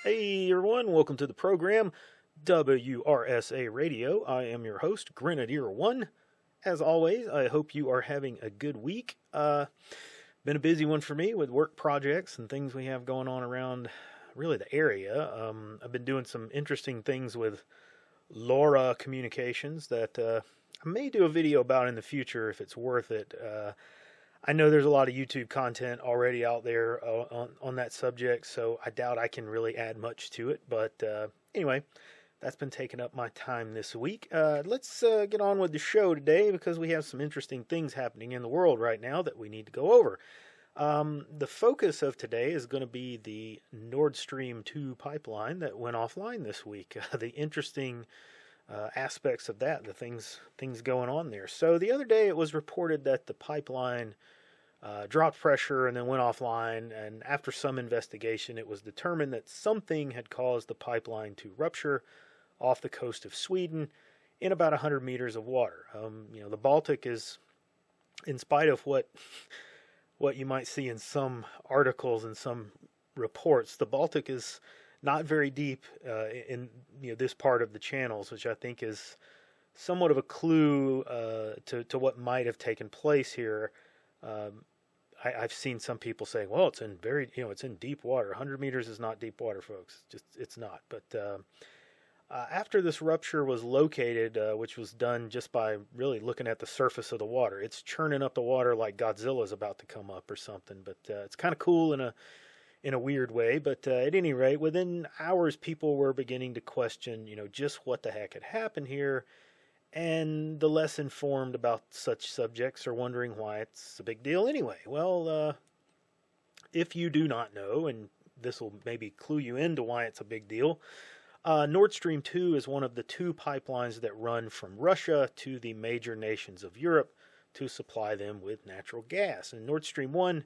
Hey everyone, welcome to the program WRSA Radio. I am your host, Grenadier One. As always, I hope you are having a good week. Been a busy one for me with work projects and things we have going on around really the area. I've been doing some interesting things with LoRa communications that I may do a video about in the future if it's worth it. I know there's a lot of YouTube content already out there on that subject, so I doubt I can really add much to it. But anyway, that's been taking up my time this week. Let's get on with the show today because we have some interesting things happening in the world right now that we need to go over. The focus of today is going to be the Nord Stream 2 pipeline that went offline this week. The interesting aspects of that, the things going on there. So the other day it was reported that the pipeline dropped pressure and then went offline, and after some investigation it was determined that something had caused the pipeline to rupture off the coast of Sweden in about 100 meters of water. The Baltic is, in spite of what you might see in some articles and some reports, the Baltic is not very deep in this part of the channels, which I think is somewhat of a clue to what might have taken place here. I've seen some people saying, "Well, it's in it's in deep water. 100 meters is not deep water, folks. It's not." But after this rupture was located, which was done just by really looking at the surface of the water, it's churning up the water like Godzilla's about to come up or something. But it's kind of cool in a weird way. But at any rate, within hours, people were beginning to question, just what the heck had happened here. And the less informed about such subjects are wondering why it's a big deal anyway. Well, if you do not know, and this will maybe clue you into why it's a big deal, Nord Stream 2 is one of the two pipelines that run from Russia to the major nations of Europe to supply them with natural gas. And Nord Stream 1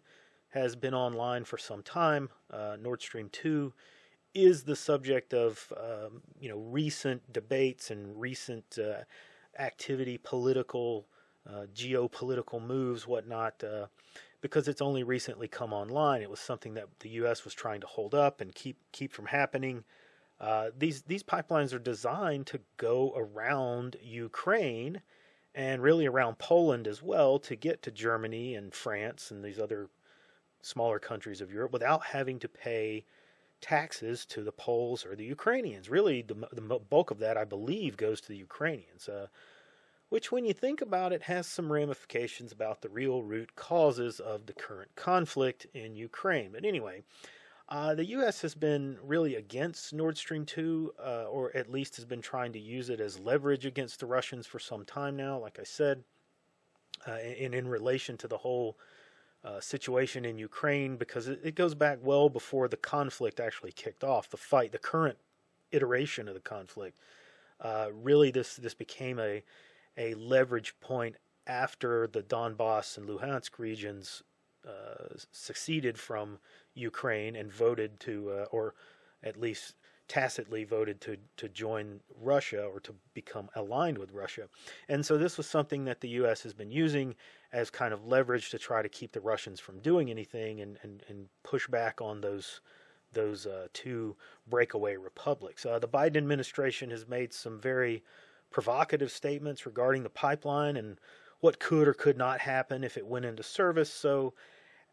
has been online for some time. Nord Stream 2 is the subject of recent debates and recent activity, political, geopolitical moves, whatnot, because it's only recently come online. It was something that the U.S. was trying to hold up and keep from happening. These pipelines are designed to go around Ukraine and really around Poland as well to get to Germany and France and these other smaller countries of Europe without having to pay taxes to the Poles or the Ukrainians. Really, the bulk of that, I believe, goes to the Ukrainians, which, when you think about it, has some ramifications about the real root causes of the current conflict in Ukraine. But anyway, the U.S. has been really against Nord Stream 2, or at least has been trying to use it as leverage against the Russians for some time now, like I said, and in relation to the whole situation in Ukraine, because it goes back well before the conflict actually kicked off. The current iteration of the conflict, really this became a leverage point after the Donbass and Luhansk regions seceded from Ukraine and voted to, or at least tacitly voted to join Russia or to become aligned with Russia. And so this was something that the U.S. has been using as kind of leverage to try to keep the Russians from doing anything and push back on those two breakaway republics. The Biden administration has made some very provocative statements regarding the pipeline and what could or could not happen if it went into service. So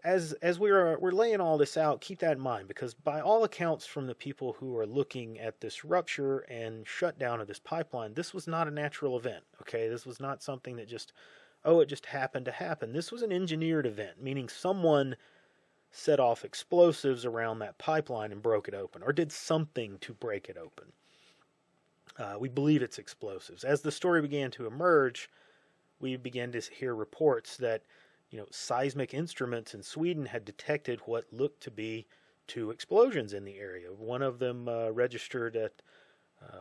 as we're laying all this out, keep that in mind, because by all accounts from the people who are looking at this rupture and shutdown of this pipeline, this was not a natural event. Okay, this was not something that it just happened to happen. This was an engineered event, meaning someone set off explosives around that pipeline and broke it open, or did something to break it open. We believe it's explosives. As the story began to emerge, we began to hear reports that seismic instruments in Sweden had detected what looked to be two explosions in the area. One of them registered at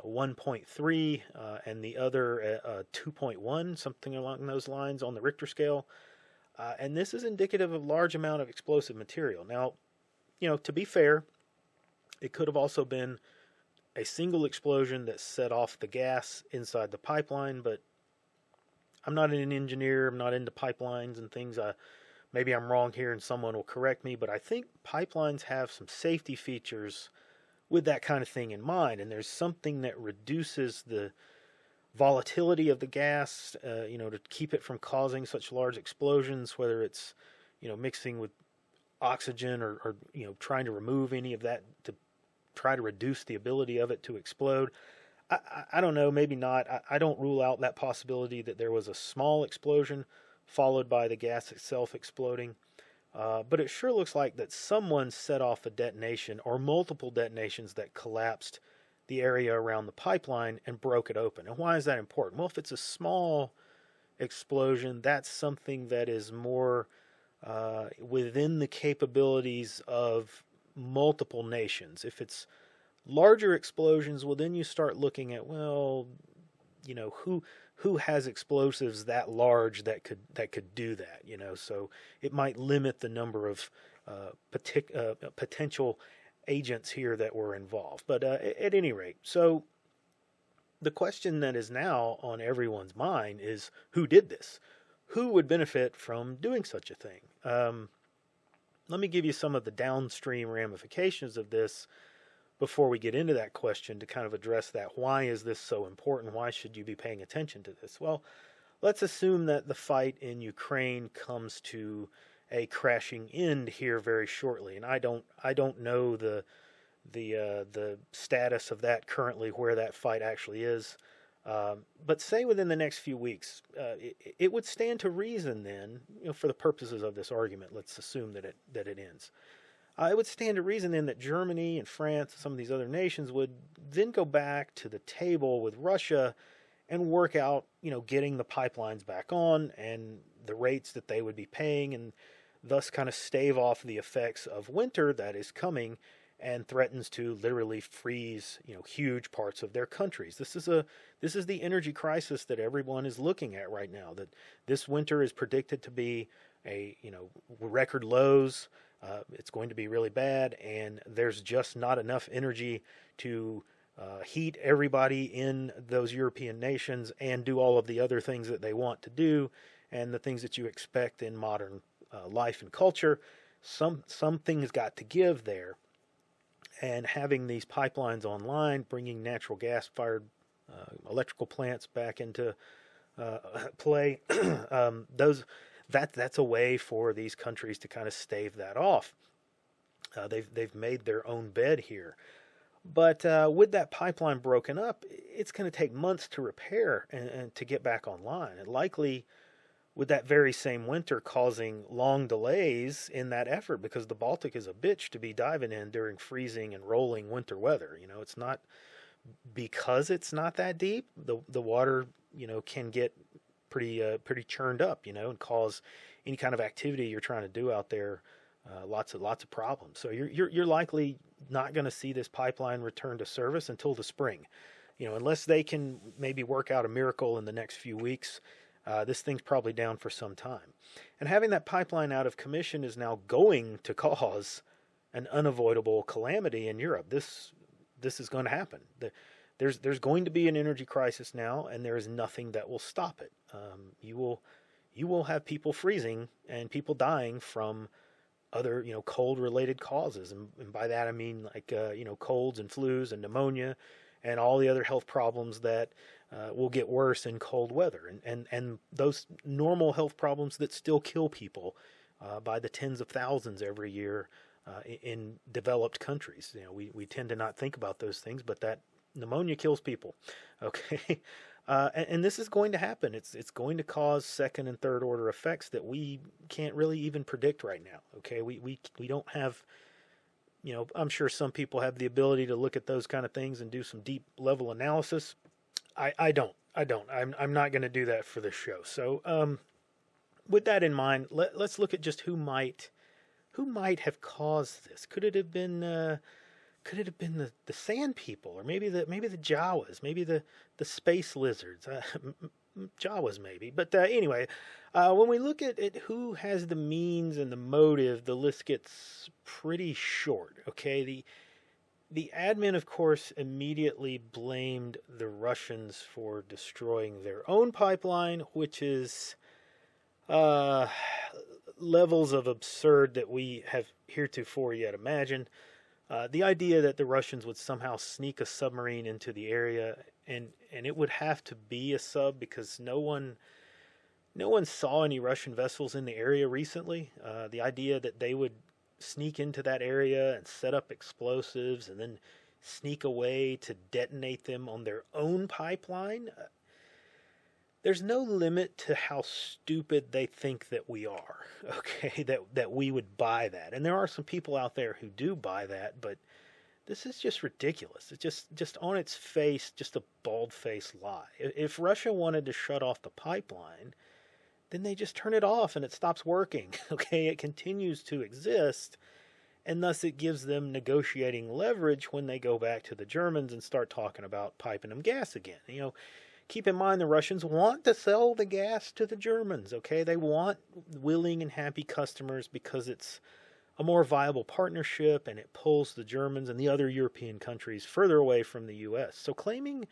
1.3 and the other at 2.1, something along those lines on the Richter scale. And this is indicative of a large amount of explosive material. Now, to be fair, it could have also been a single explosion that set off the gas inside the pipeline, but I'm not an engineer. I'm not into pipelines and things. Maybe I'm wrong here and someone will correct me, but I think pipelines have some safety features with that kind of thing in mind. And there's something that reduces the volatility of the gas, to keep it from causing such large explosions, whether it's, mixing with oxygen or trying to remove any of that to try to reduce the ability of it to explode. I don't know, maybe not. I don't rule out that possibility that there was a small explosion followed by the gas itself exploding. But it sure looks like that someone set off a detonation or multiple detonations that collapsed the area around the pipeline and broke it open. And why is that important? Well, if it's a small explosion, that's something that is more within the capabilities of multiple nations. If it's larger explosions, well, then you start looking at, well, who has explosives that large that could do that, so it might limit the number of potential agents here that were involved. But at any rate, so the question that is now on everyone's mind is, who did this? Who would benefit from doing such a thing? Let me give you some of the downstream ramifications of this before we get into that question to kind of address that. Why is this so important? Why should you be paying attention to this? Well, let's assume that the fight in Ukraine comes to a crashing end here very shortly, and I don't know the status of that currently, where that fight actually is. But say within the next few weeks, it would stand to reason then, for the purposes of this argument, let's assume that it ends. It would stand to reason then that Germany and France and some of these other nations would then go back to the table with Russia and work out, getting the pipelines back on and the rates that they would be paying, and thus kind of stave off the effects of winter that is coming and threatens to literally freeze, huge parts of their countries. This is the energy crisis that everyone is looking at right now. That this winter is predicted to be record lows. It's going to be really bad, and there's just not enough energy to heat everybody in those European nations and do all of the other things that they want to do and the things that you expect in modern life and culture. Something's got to give there. And having these pipelines online, bringing natural gas-fired electrical plants back into play, that's a way for these countries to kind of stave that off. They've made their own bed here, but with that pipeline broken up, it's going to take months to repair and to get back online, and likely with that very same winter causing long delays in that effort, because the Baltic is a bitch to be diving in during freezing and rolling winter weather. It's not because it's not that deep. The water, can get pretty churned up, and cause any kind of activity you're trying to do out there lots of problems. So you're likely not going to see this pipeline return to service until the spring, unless they can maybe work out a miracle in the next few weeks. This thing's probably down for some time. And having that pipeline out of commission is now going to cause an unavoidable calamity in Europe. This is going to happen. There's going to be an energy crisis now, and there is nothing that will stop it. You will have people freezing and people dying from other cold related causes, and by that I mean like colds and flus and pneumonia and all the other health problems that will get worse in cold weather, and those normal health problems that still kill people by the tens of thousands every year in developed countries. We tend to not think about those things, but that pneumonia kills people. Okay, and this is going to happen. It's going to cause second and third order effects that we can't really even predict right now. Okay, we don't have. I'm sure some people have the ability to look at those kind of things and do some deep level analysis. I don't. I'm not going to do that for this show. So, with that in mind, let's look at just who might have caused this. Could it have been the sand people, or maybe the Jawas, maybe the space lizards, Jawas maybe. But anyway, when we look at who has the means and the motive, the list gets pretty short. Okay, the admin, of course, immediately blamed the Russians for destroying their own pipeline, which is levels of absurd that we have heretofore yet imagined. The idea that the Russians would somehow sneak a submarine into the area, and it would have to be a sub because no one saw any Russian vessels in the area recently. The idea that they would sneak into that area and set up explosives and then sneak away to detonate them on their own pipeline. There's no limit to how stupid they think that we are, okay? That we would buy that. And there are some people out there who do buy that, but this is just ridiculous. It's just on its face, just a bald-faced lie. If Russia wanted to shut off the pipeline, then they just turn it off and it stops working, okay? It continues to exist, and thus it gives them negotiating leverage when they go back to the Germans and start talking about piping them gas again. Keep in mind the Russians want to sell the gas to the Germans, okay? They want willing and happy customers because it's a more viable partnership and it pulls the Germans and the other European countries further away from the U.S. So claiming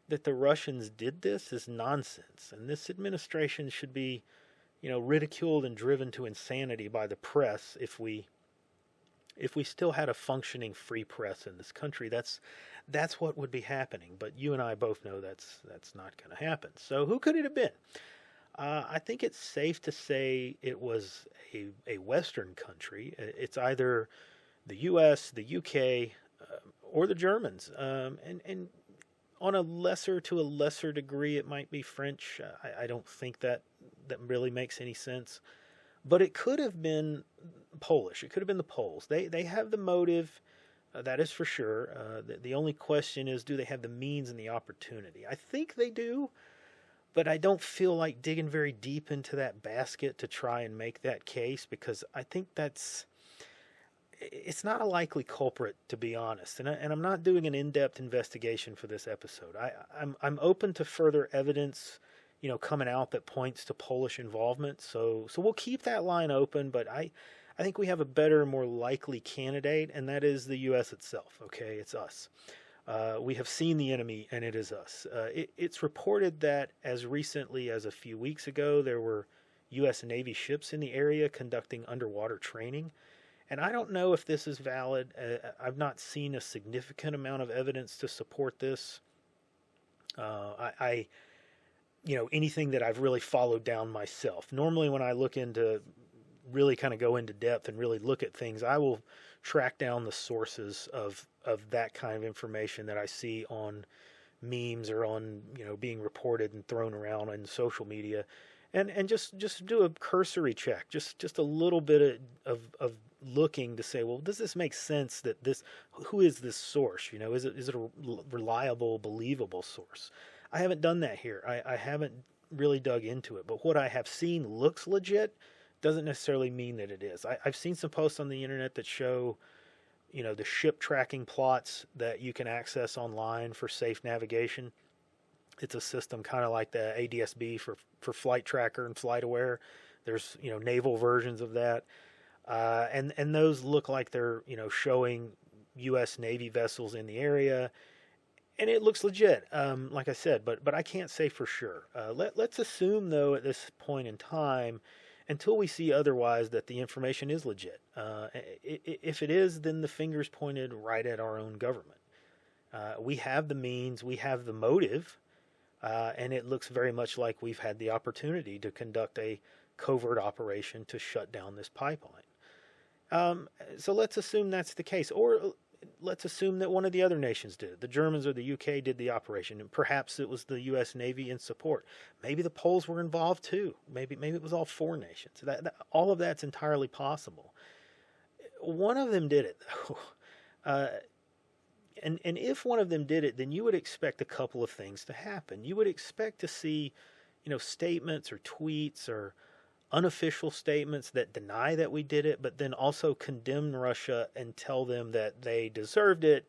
that the Russians did this is nonsense, and this administration should be, ridiculed and driven to insanity by the press if we still had a functioning free press in this country. That's what would be happening. But you and I both know that's not going to happen. So who could it have been? I think it's safe to say it was a Western country. It's either the U.S., the U.K., or the Germans. And on a lesser degree, it might be French. I don't think that really makes any sense. But it could have been Polish. It could have been the Poles. They have the motive, that is for sure. The only question is, do they have the means and the opportunity? I think they do, but I don't feel like digging very deep into that basket to try and make that case, because I think it's not a likely culprit, to be honest. And I'm not doing an in-depth investigation for this episode. I'm open to further evidence, coming out that points to Polish involvement. So we'll keep that line open, but I think we have a better, more likely candidate, and that is the U.S. itself. Okay, it's us. We have seen the enemy, and it is us. It's reported that as recently as a few weeks ago, there were U.S. Navy ships in the area conducting underwater training. And I don't know if this is valid. I've not seen a significant amount of evidence to support this. Anything that I've really followed down myself. Normally when I look into, really kind of go into depth and really look at things, I will track down the sources of that kind of information that I see on memes or on, being reported and thrown around on social media. And just do a cursory check, just a little bit of looking to say, well, does this make sense? Who is this source? Is it a reliable, believable source? I haven't done that here. I haven't really dug into it, but what I have seen looks legit. Doesn't necessarily mean that it is. I've seen some posts on the internet that show, the ship tracking plots that you can access online for safe navigation. It's a system kind of like the ADSB for Flight Tracker and Flight Aware. There's, naval versions of that. And those look like they're, showing U.S. Navy vessels in the area. And it looks legit, like I said, but I can't say for sure. Let's assume, though, at this point in time, until we see otherwise, that the information is legit. If it is, then the finger's pointed right at our own government. We have the means, we have the motive, and it looks very much like we've had the opportunity to conduct a covert operation to shut down this pipeline. So let's assume that's the case. Or let's assume that one of the other nations did it. The Germans or the UK did the operation, and perhaps it was the U.S. Navy in support. Maybe the Poles were involved too. Maybe it was all four nations. All of that's entirely possible. One of them did it, though. And if one of them did it, then you would expect a couple of things to happen. You would expect to see, statements or tweets or unofficial statements that deny that we did it, but then also condemn Russia and tell them that they deserved it,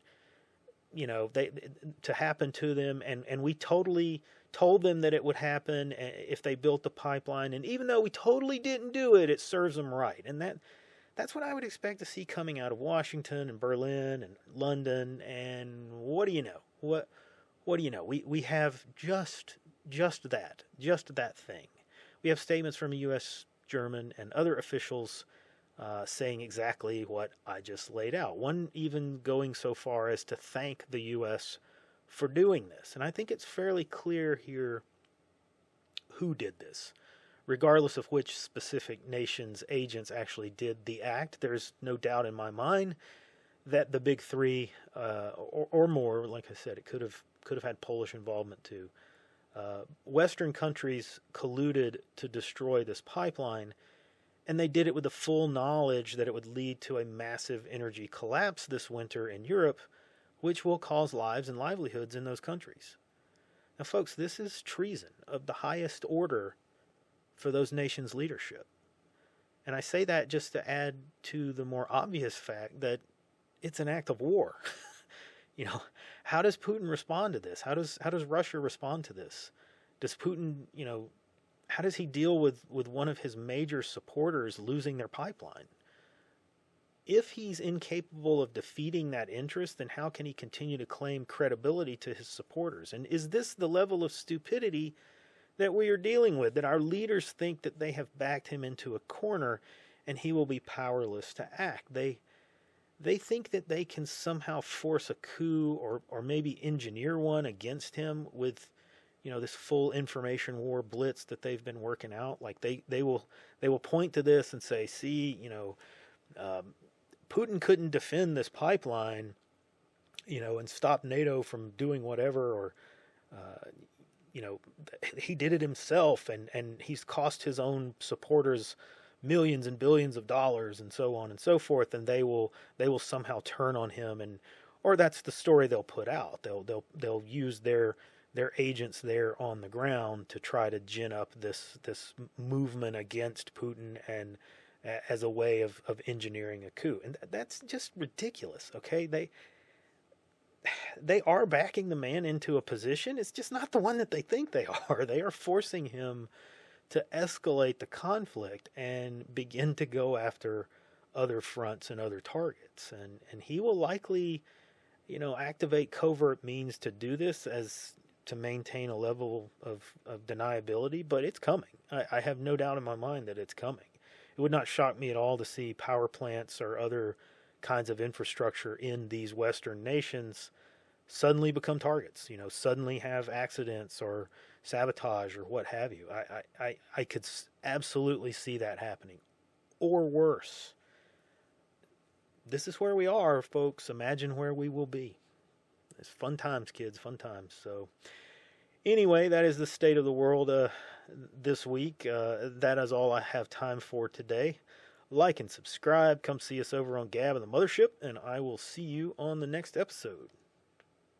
to happen to them. And we totally told them that it would happen if they built the pipeline. And even though we totally didn't do it, it serves them right. And that's what I would expect to see coming out of Washington and Berlin and London. And what do you know? What do you know? We have just that thing. We have statements from U.S., German, and other officials saying exactly what I just laid out. One even going so far as to thank the U.S. for doing this. And I think it's fairly clear here who did this. Regardless of which specific nation's agents actually did the act, there's no doubt in my mind that the big three, or more, like I said, it could have had Polish involvement too. Western countries colluded to destroy this pipeline, and they did it with the full knowledge that it would lead to a massive energy collapse this winter in Europe, which will cause lives and livelihoods in those countries. Now, folks, this is treason of the highest order for those nations' leadership. And I say that just to add to the more obvious fact that it's an act of war. How does Putin respond to this? How does Russia respond to this? Does Putin, how does he deal with one of his major supporters losing their pipeline? If he's incapable of defeating that interest, then how can he continue to claim credibility to his supporters? And is this the level of stupidity that we are dealing with, that our leaders think that they have backed him into a corner and he will be powerless to act? They think that they can somehow force a coup or maybe engineer one against him with, this full information war blitz that they've been working out. Like they will point to this and say, see, Putin couldn't defend this pipeline, and stop NATO from doing whatever, or he did it himself, and he's cost his own supporters millions and billions of dollars, and so on and so forth, and they will somehow turn on him, or that's the story they'll put out. They'll use their agents there on the ground to try to gin up this movement against Putin, and as a way of engineering a coup. And that's just ridiculous. Okay, they are backing the man into a position. It's just not the one that they think they are. They are forcing him to escalate the conflict and begin to go after other fronts and other targets. And he will likely, activate covert means to do this, as to maintain a level of deniability, but it's coming. I have no doubt in my mind that it's coming. It would not shock me at all to see power plants or other kinds of infrastructure in these Western nations suddenly become targets, suddenly have accidents or sabotage or what have you. I could absolutely see that happening. Or worse. This is where we are, folks. Imagine where we will be. It's fun times, kids, fun times. So anyway, that is the state of the world this week. That is all I have time for today. Like and subscribe. Come see us over on Gab and the Mothership, and I will see you on the next episode.